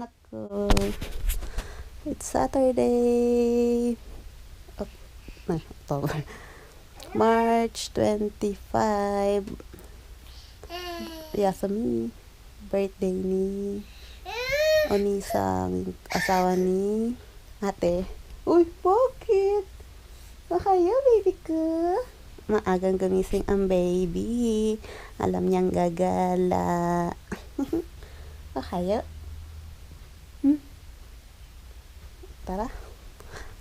anak ko. It's Saturday. October. March 25. Yasami. Birthday ni Onisang asawa ni ate. Uy, bakit? Kaya baby ko. Maagang gumising ang baby. Alam niyang gagala. Kaya? Tara.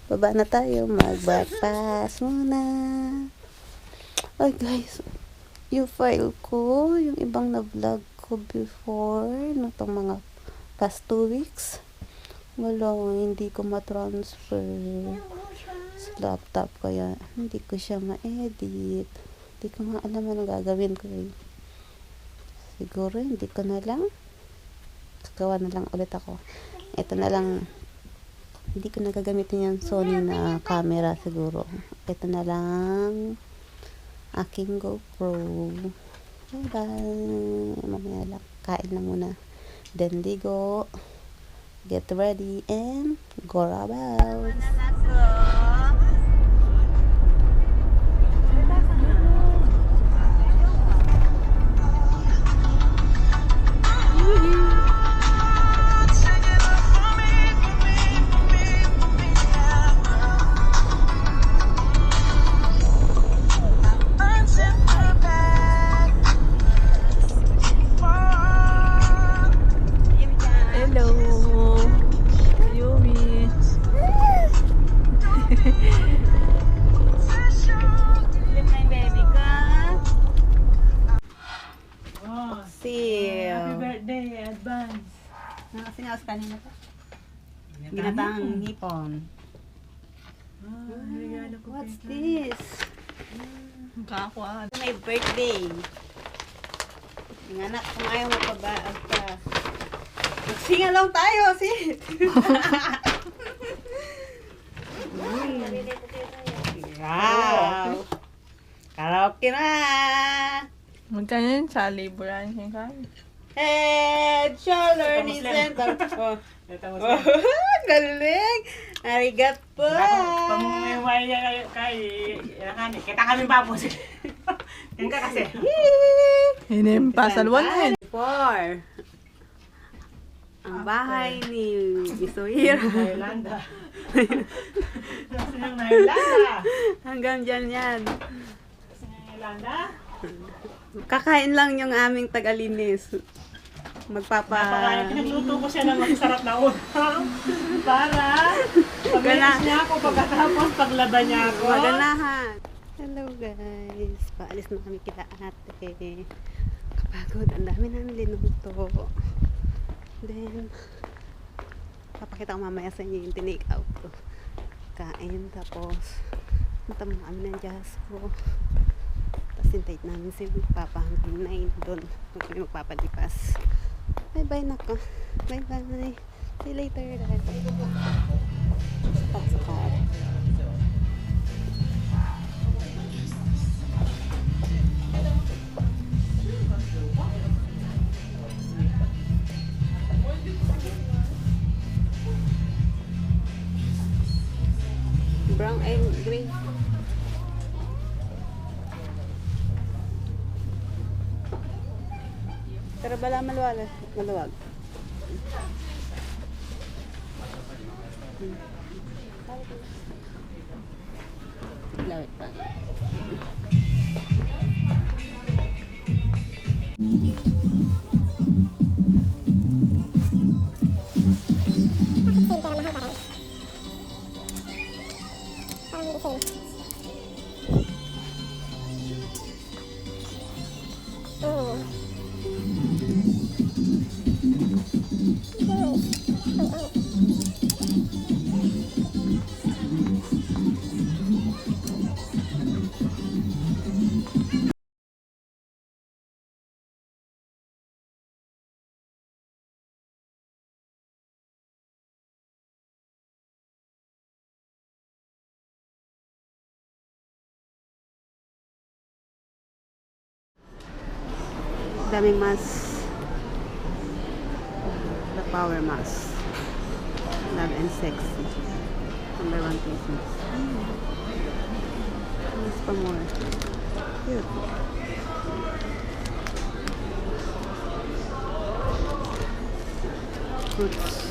Baba na tayo. Mag-breakfast muna. Ay guys, yung file ko, yung ibang na-vlog ko before, nitong mga past 2 weeks, wala, hindi ko ma-transfer sa laptop, kaya hindi ko siya ma-edit. Hindi ko nga alam ano gagawin ko eh. Siguro hindi ko na lang gawa na lang ulit ako. Ito na lang, hindi ko na gagamitin yung Sony na camera siguro. Ito na lang aking GoPro. Bye bye. Mamaya lang, kain lang muna, then ligo, get ready, and go about. Happy birthday, advance. Sinaos kanina pa. Ginatang hipon. What's this? Kakwa. My birthday. Yung anak, kung ayaw mapabaag ka. Magsinga lang tayo, sis. Wow. Karaoke na. Magkano yun sa liburan siya kayo? Head, shoulder, knee, center. Oh. Galing. Arigato. Pamumuhay niya kay kita kami babos. Yan ka kasi. Hindi pasal 1 4. Ang bahay ni Bisohir. Nailanda. Kasi yung Nailanda. Hanggang dyan yan. Kasi yung Nailanda. Kakain lang yung aming tagalinis. Pinagluto ko siya ng masarap na ulam. Para pag-alis niya ako, pagkatapos paglaban niya ako. Maganahan. Hello guys. Paalis na kami kita ate. Kapagod. Ang dami namin linuto. Then, papakita ko mamaya sa inyo yung tinake out ko. Kain. Tapos, punta mo kami ng jazz ko. Tapos, hintayit namin si Papa hanggang 9 doon. Huwag kami magpapalipas. Bye-bye naka. Bye-bye. See you later. Sakat. Brown and green. Pero bala maluwag. Lawit pa. daming mas Power Mask. Love and Sexy. Number 1 face mask. Mas pa more. Cute. Fruits.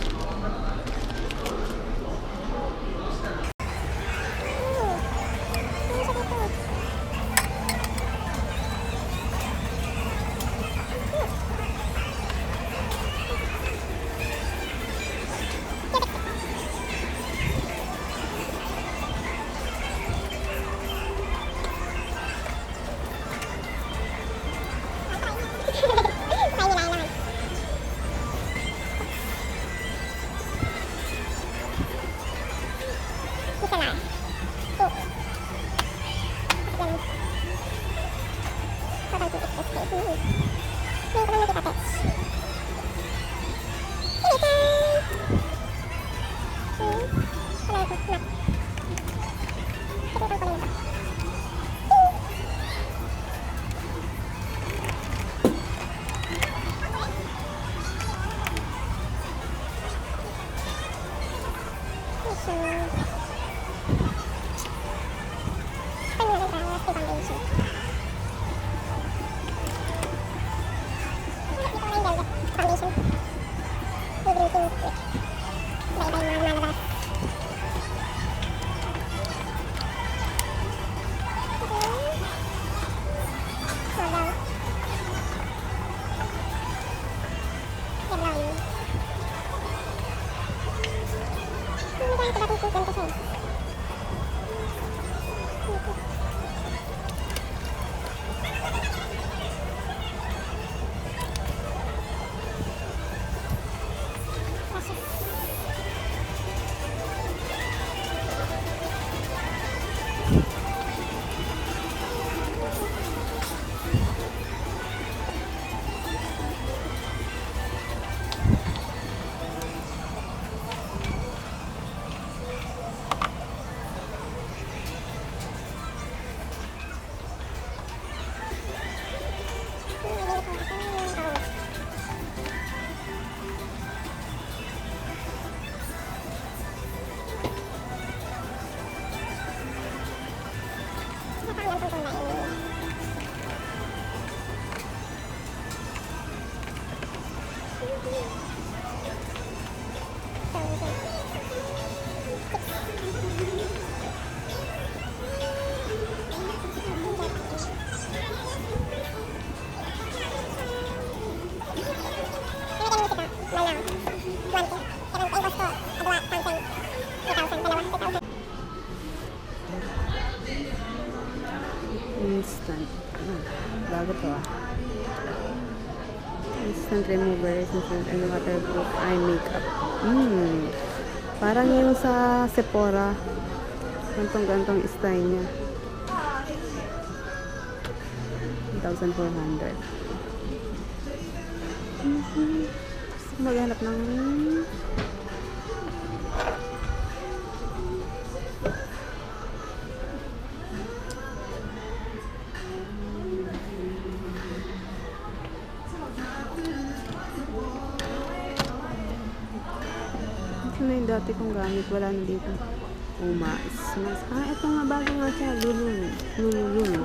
Instant. Bago to ah. Instant remover, instant and waterproof eye makeup. Parang yung sa Sephora. Gantong-gantong style niya. 1,400. Gusto maghanap ng ito na yung dati kong gamit. Wala na dito. Mas. Ito nga bago nga siya. Lulul.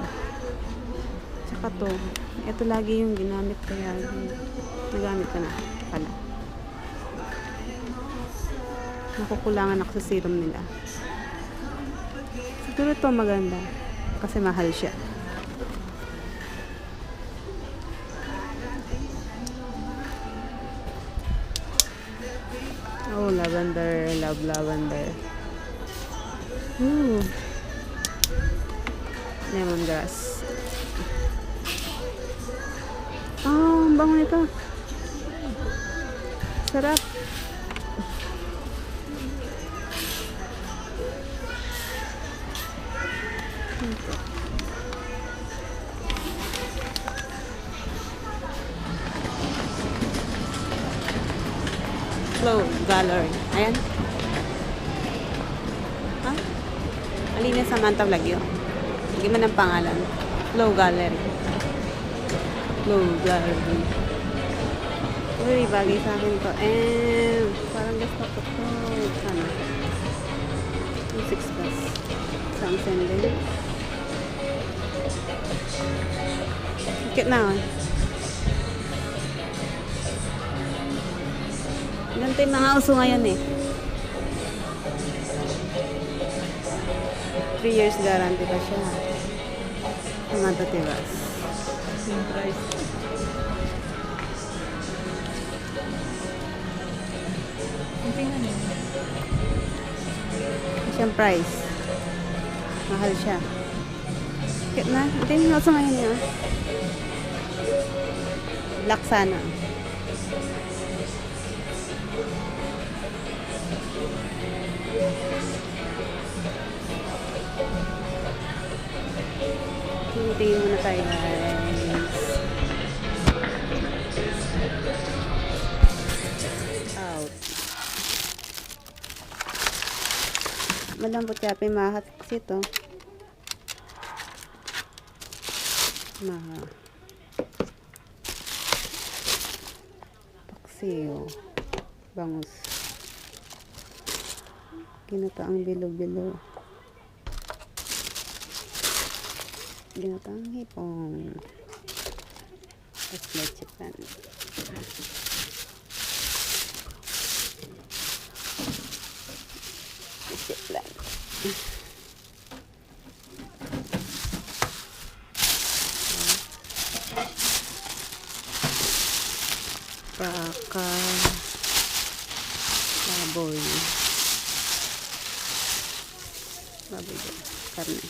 Tsaka to. Ito lagi yung ginamit. Kaya nagamit ka na pala. Nakukulangan ako sa serum nila. Siguro ito maganda. Kasi mahal siya. Oh, lavender. Love lavender. Lemongrass. Ang bango nito. Sarap. Flow Gallery. Ayan. Ha? Alina Samantha Vlogyo. Hindi mo ng pangalan. Flow Gallery. Flow Gallery. Uy, bagay sa akin to. Parang gusto ko to. Sana. Yung 6 plus. Isang sending. Cute na. Ganito yung mga uso ngayon eh. 3 years guarantee pa siya. Samantha Tibas. Yung price. Ang tingnan niyo. Siyang price. Mahal siya. Cute na. Ito yung uso ngayon yun. Black sana. Tingin muna tayo guys. Out. Malambot kaya mahat kasi ito. Paksiyo. Bangus. Ginataang bilo-bilo. Ginataang hipong. Tapos leche plan. Leche plan. Baka baboy. Baboy din. Karne.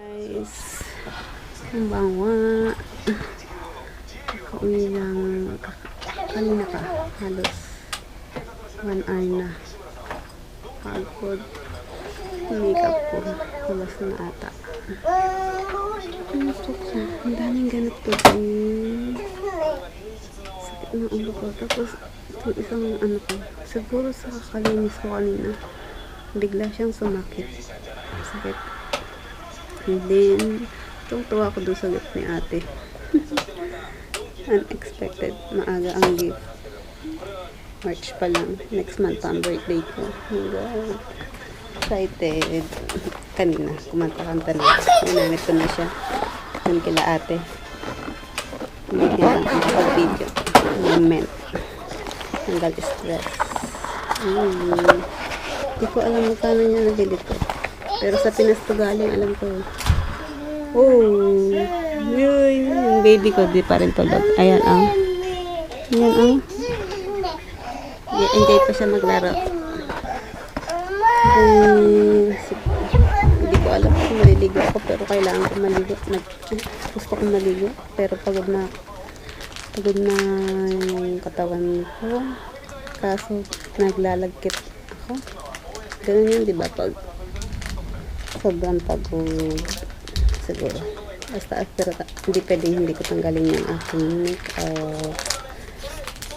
Guys, ang bangwa. Kauwi lang kanina ka halos 1 hour na. Pagod. Makeup ko labas na ata. Ang daming ganap to. Sakit ng ulo ko. Tapos itong isang ano ko, siguro sa kakalinis ko kanina, bigla siyang sumakit. Sakit. And then, tuwa ko doon sa gift ni ate. Unexpected. Maaga ang gift. March pa lang. Next month pa ang birthday ko. Oh God. Excited. Kanina, kumanta-kanta na. Inanit ko na siya. Doon kila ate. Hindi niya lang makapag-video. Moment. Tanggal stress. Hindi ko alam magkano niya nabili to. Pero sa Pinas to galing, alam ko. Oh. Yun. Yung baby ko, di pa rin tulog. Ayan ang. Ayan ang. Enjoy pa siya maglaro. Hindi ko alam kung maliligo ako, pero kailangan ko maligo. Gusto ko maligo, pero pagod na yung katawan ko. Kaso naglalagkit ako. Ganun yun, di ba? Pag sobrang pagod siguro. Basta after, hindi ko tanggalin yung aking makeup.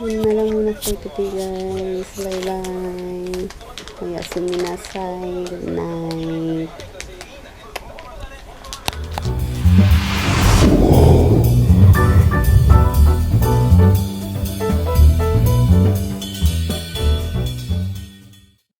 Yun na lang muna for today guys. Bye bye. Kaya suminasay. Good night.